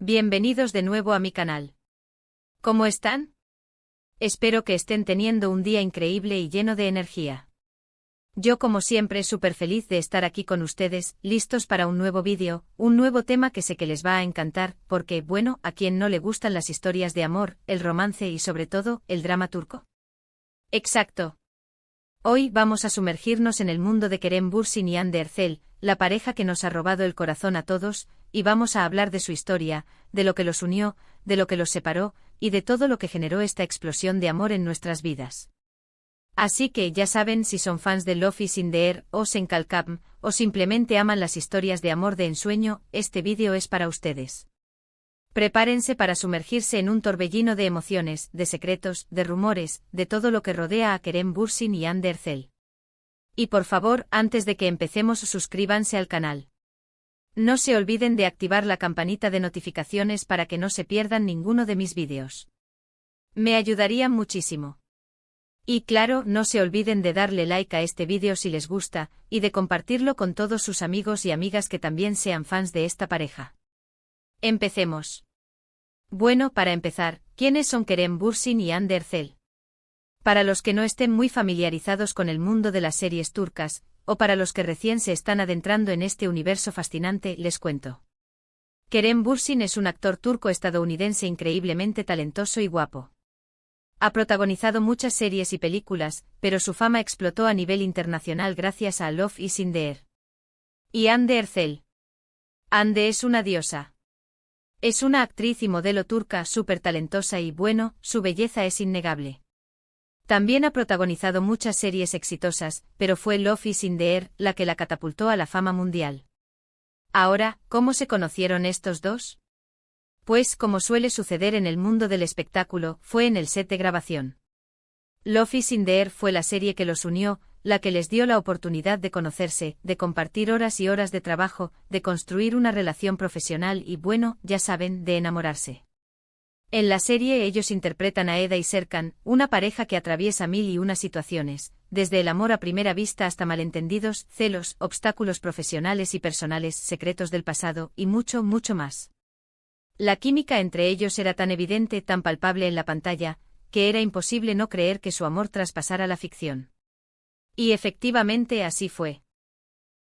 Bienvenidos de nuevo a mi canal. ¿Cómo están? Espero que estén teniendo un día increíble y lleno de energía. Yo como siempre súper feliz de estar aquí con ustedes, listos para un nuevo vídeo, un nuevo tema que sé que les va a encantar, porque, bueno, ¿a quién no le gustan las historias de amor, el romance y sobre todo, el drama turco? Exacto. Hoy vamos a sumergirnos en el mundo de Kerem Bürsin y Hande Erçel, la pareja que nos ha robado el corazón a todos, y vamos a hablar de su historia, de lo que los unió, de lo que los separó, y de todo lo que generó esta explosión de amor en nuestras vidas. Así que ya saben, si son fans de Love is in the Air, o Sen Kalkam, o simplemente aman las historias de amor de ensueño, este vídeo es para ustedes. Prepárense para sumergirse en un torbellino de emociones, de secretos, de rumores, de todo lo que rodea a Kerem Bürsin y Hande Erçel. Y por favor, antes de que empecemos, suscríbanse al canal. No se olviden de activar la campanita de notificaciones para que no se pierdan ninguno de mis vídeos. Me ayudarían muchísimo. Y claro, no se olviden de darle like a este vídeo si les gusta, y de compartirlo con todos sus amigos y amigas que también sean fans de esta pareja. Empecemos. Bueno, para empezar, ¿quiénes son Kerem Bürsin y Hande Erçel? Para los que no estén muy familiarizados con el mundo de las series turcas, o para los que recién se están adentrando en este universo fascinante, les cuento. Kerem Bürsin es un actor turco-estadounidense increíblemente talentoso y guapo. Ha protagonizado muchas series y películas, pero su fama explotó a nivel internacional gracias a Love is in the Air. ¿Y Hande Erçel? Hande es una diosa. Es una actriz y modelo turca súper talentosa y, bueno, su belleza es innegable. También ha protagonizado muchas series exitosas, pero fue Love is in the Air la que la catapultó a la fama mundial. Ahora, ¿cómo se conocieron estos dos? Pues, como suele suceder en el mundo del espectáculo, fue en el set de grabación. Love is in the Air fue la serie que los unió, la que les dio la oportunidad de conocerse, de compartir horas y horas de trabajo, de construir una relación profesional y, bueno, ya saben, de enamorarse. En la serie ellos interpretan a Eda y Serkan, una pareja que atraviesa mil y una situaciones, desde el amor a primera vista hasta malentendidos, celos, obstáculos profesionales y personales, secretos del pasado, y mucho, mucho más. La química entre ellos era tan evidente, tan palpable en la pantalla, que era imposible no creer que su amor traspasara la ficción. Y efectivamente así fue.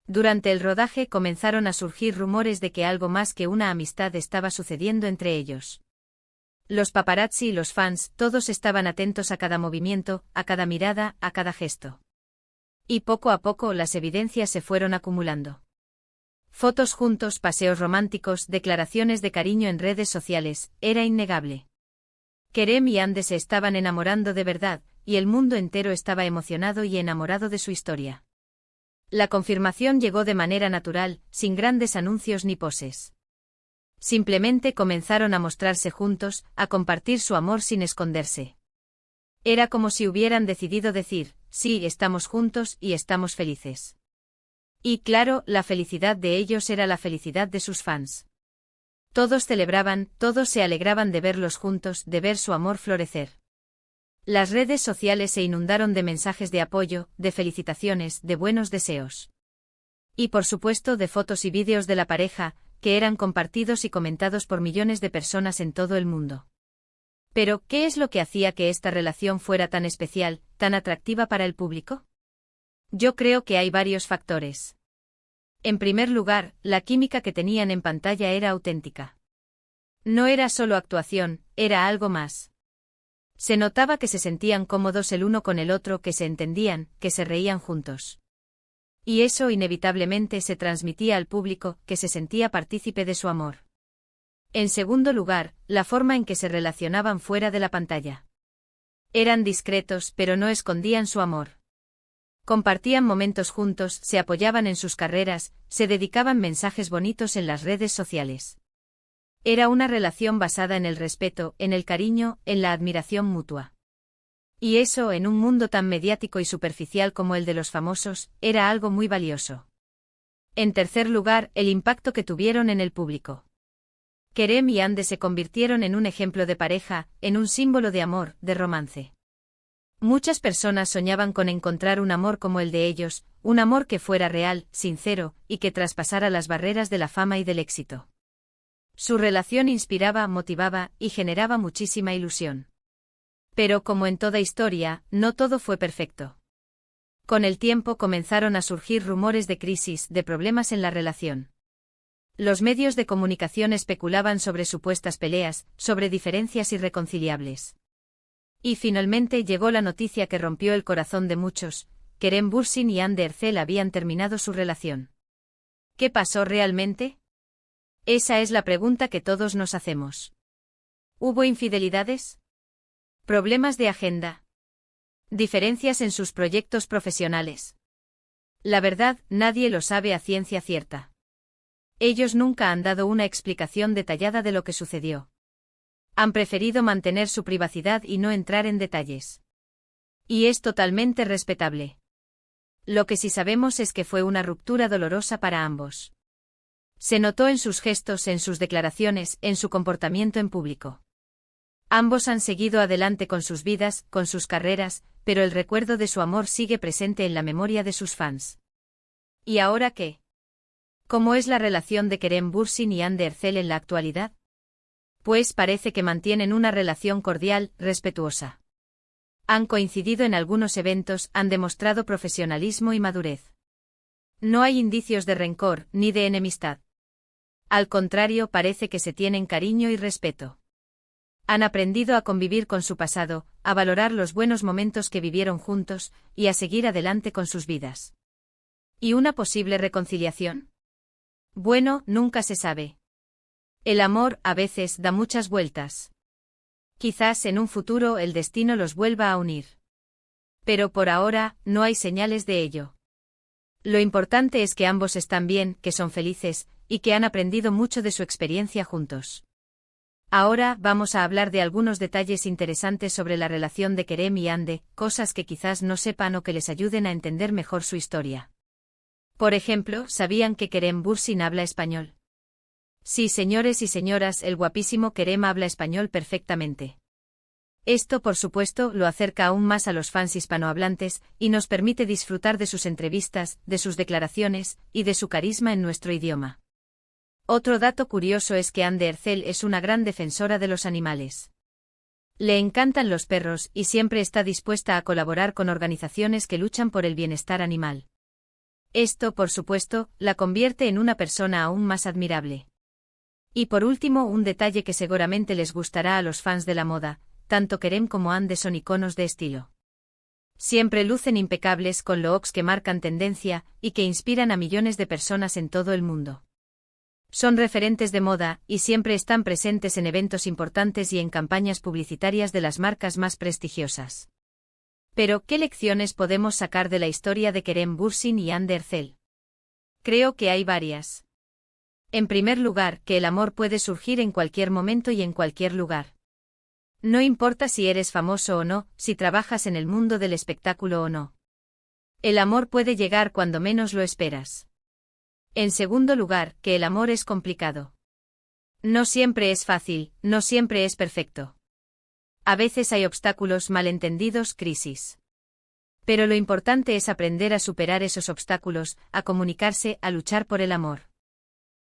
Durante el rodaje comenzaron a surgir rumores de que algo más que una amistad estaba sucediendo entre ellos. Los paparazzi y los fans, todos estaban atentos a cada movimiento, a cada mirada, a cada gesto. Y poco a poco las evidencias se fueron acumulando. Fotos juntos, paseos románticos, declaraciones de cariño en redes sociales, era innegable. Kerem y Hande se estaban enamorando de verdad, y el mundo entero estaba emocionado y enamorado de su historia. La confirmación llegó de manera natural, sin grandes anuncios ni poses. Simplemente comenzaron a mostrarse juntos, a compartir su amor sin esconderse. Era como si hubieran decidido decir, sí, estamos juntos y estamos felices. Y claro, la felicidad de ellos era la felicidad de sus fans. Todos celebraban, todos se alegraban de verlos juntos, de ver su amor florecer. Las redes sociales se inundaron de mensajes de apoyo, de felicitaciones, de buenos deseos. Y por supuesto de fotos y vídeos de la pareja, que eran compartidos y comentados por millones de personas en todo el mundo. Pero, ¿qué es lo que hacía que esta relación fuera tan especial, tan atractiva para el público? Yo creo que hay varios factores. En primer lugar, la química que tenían en pantalla era auténtica. No era solo actuación, era algo más. Se notaba que se sentían cómodos el uno con el otro, que se entendían, que se reían juntos. Y eso inevitablemente se transmitía al público, que se sentía partícipe de su amor. En segundo lugar, la forma en que se relacionaban fuera de la pantalla. Eran discretos, pero no escondían su amor. Compartían momentos juntos, se apoyaban en sus carreras, se dedicaban mensajes bonitos en las redes sociales. Era una relación basada en el respeto, en el cariño, en la admiración mutua. Y eso, en un mundo tan mediático y superficial como el de los famosos, era algo muy valioso. En tercer lugar, el impacto que tuvieron en el público. Kerem y Hande se convirtieron en un ejemplo de pareja, en un símbolo de amor, de romance. Muchas personas soñaban con encontrar un amor como el de ellos, un amor que fuera real, sincero, y que traspasara las barreras de la fama y del éxito. Su relación inspiraba, motivaba y generaba muchísima ilusión. Pero como en toda historia, no todo fue perfecto. Con el tiempo comenzaron a surgir rumores de crisis, de problemas en la relación. Los medios de comunicación especulaban sobre supuestas peleas, sobre diferencias irreconciliables. Y finalmente llegó la noticia que rompió el corazón de muchos: Kerem Bürsin y Hande Erçel habían terminado su relación. ¿Qué pasó realmente? Esa es la pregunta que todos nos hacemos. ¿Hubo infidelidades? ¿Problemas de agenda? ¿Diferencias en sus proyectos profesionales? La verdad, nadie lo sabe a ciencia cierta. Ellos nunca han dado una explicación detallada de lo que sucedió. Han preferido mantener su privacidad y no entrar en detalles. Y es totalmente respetable. Lo que sí sabemos es que fue una ruptura dolorosa para ambos. Se notó en sus gestos, en sus declaraciones, en su comportamiento en público. Ambos han seguido adelante con sus vidas, con sus carreras, pero el recuerdo de su amor sigue presente en la memoria de sus fans. ¿Y ahora qué? ¿Cómo es la relación de Kerem Bürsin y Hande Erçel en la actualidad? Pues parece que mantienen una relación cordial, respetuosa. Han coincidido en algunos eventos, han demostrado profesionalismo y madurez. No hay indicios de rencor, ni de enemistad. Al contrario, parece que se tienen cariño y respeto. Han aprendido a convivir con su pasado, a valorar los buenos momentos que vivieron juntos, y a seguir adelante con sus vidas. ¿Y una posible reconciliación? Bueno, nunca se sabe. El amor, a veces, da muchas vueltas. Quizás en un futuro el destino los vuelva a unir. Pero por ahora, no hay señales de ello. Lo importante es que ambos están bien, que son felices, y que han aprendido mucho de su experiencia juntos. Ahora vamos a hablar de algunos detalles interesantes sobre la relación de Kerem y Hande, cosas que quizás no sepan o que les ayuden a entender mejor su historia. Por ejemplo, ¿sabían que Kerem Bürsin habla español? Sí, señores y señoras, el guapísimo Kerem habla español perfectamente. Esto, por supuesto, lo acerca aún más a los fans hispanohablantes, y nos permite disfrutar de sus entrevistas, de sus declaraciones, y de su carisma en nuestro idioma. Otro dato curioso es que Hande Erçel es una gran defensora de los animales. Le encantan los perros y siempre está dispuesta a colaborar con organizaciones que luchan por el bienestar animal. Esto, por supuesto, la convierte en una persona aún más admirable. Y por último, un detalle que seguramente les gustará a los fans de la moda: tanto Kerem como Hande son iconos de estilo. Siempre lucen impecables con looks que marcan tendencia y que inspiran a millones de personas en todo el mundo. Son referentes de moda y siempre están presentes en eventos importantes y en campañas publicitarias de las marcas más prestigiosas. Pero, ¿qué lecciones podemos sacar de la historia de Kerem Bürsin y Hande Erçel? Creo que hay varias. En primer lugar, que el amor puede surgir en cualquier momento y en cualquier lugar. No importa si eres famoso o no, si trabajas en el mundo del espectáculo o no. El amor puede llegar cuando menos lo esperas. En segundo lugar, que el amor es complicado. No siempre es fácil, no siempre es perfecto. A veces hay obstáculos, malentendidos, crisis. Pero lo importante es aprender a superar esos obstáculos, a comunicarse, a luchar por el amor.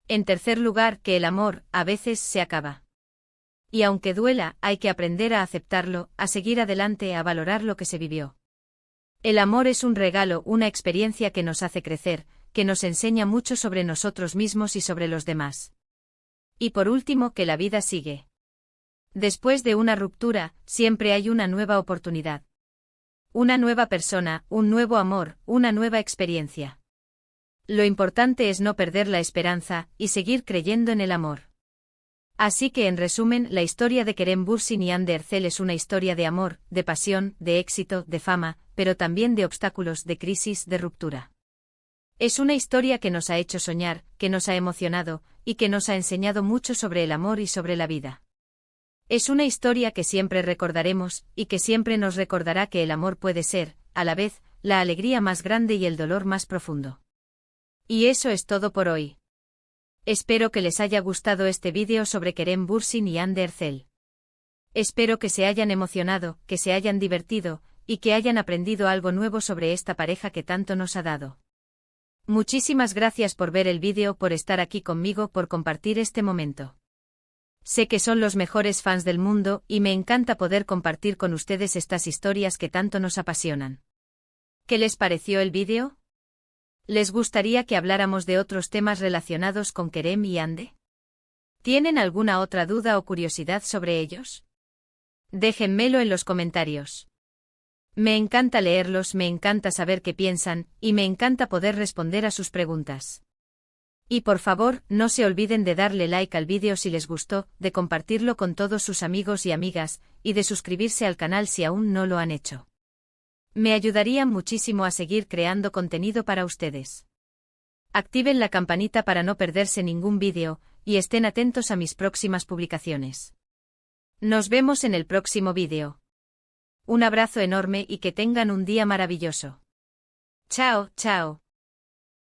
En tercer lugar, que el amor, a veces, se acaba. Y aunque duela, hay que aprender a aceptarlo, a seguir adelante, a valorar lo que se vivió. El amor es un regalo, una experiencia que nos hace crecer, que nos enseña mucho sobre nosotros mismos y sobre los demás. Y por último, que la vida sigue. Después de una ruptura, siempre hay una nueva oportunidad. Una nueva persona, un nuevo amor, una nueva experiencia. Lo importante es no perder la esperanza y seguir creyendo en el amor. Así que, en resumen, la historia de Kerem Bürsin y Hande Erçel es una historia de amor, de pasión, de éxito, de fama, pero también de obstáculos, de crisis, de ruptura. Es una historia que nos ha hecho soñar, que nos ha emocionado, y que nos ha enseñado mucho sobre el amor y sobre la vida. Es una historia que siempre recordaremos, y que siempre nos recordará que el amor puede ser, a la vez, la alegría más grande y el dolor más profundo. Y eso es todo por hoy. Espero que les haya gustado este vídeo sobre Kerem Bürsin y Hande Erçel. Espero que se hayan emocionado, que se hayan divertido, y que hayan aprendido algo nuevo sobre esta pareja que tanto nos ha dado. Muchísimas gracias por ver el vídeo, por estar aquí conmigo, por compartir este momento. Sé que son los mejores fans del mundo y me encanta poder compartir con ustedes estas historias que tanto nos apasionan. ¿Qué les pareció el vídeo? ¿Les gustaría que habláramos de otros temas relacionados con Kerem y Hande? ¿Tienen alguna otra duda o curiosidad sobre ellos? Déjenmelo en los comentarios. Me encanta leerlos, me encanta saber qué piensan, y me encanta poder responder a sus preguntas. Y por favor, no se olviden de darle like al vídeo si les gustó, de compartirlo con todos sus amigos y amigas, y de suscribirse al canal si aún no lo han hecho. Me ayudarían muchísimo a seguir creando contenido para ustedes. Activen la campanita para no perderse ningún vídeo, y estén atentos a mis próximas publicaciones. Nos vemos en el próximo vídeo. Un abrazo enorme y que tengan un día maravilloso. Chao, chao.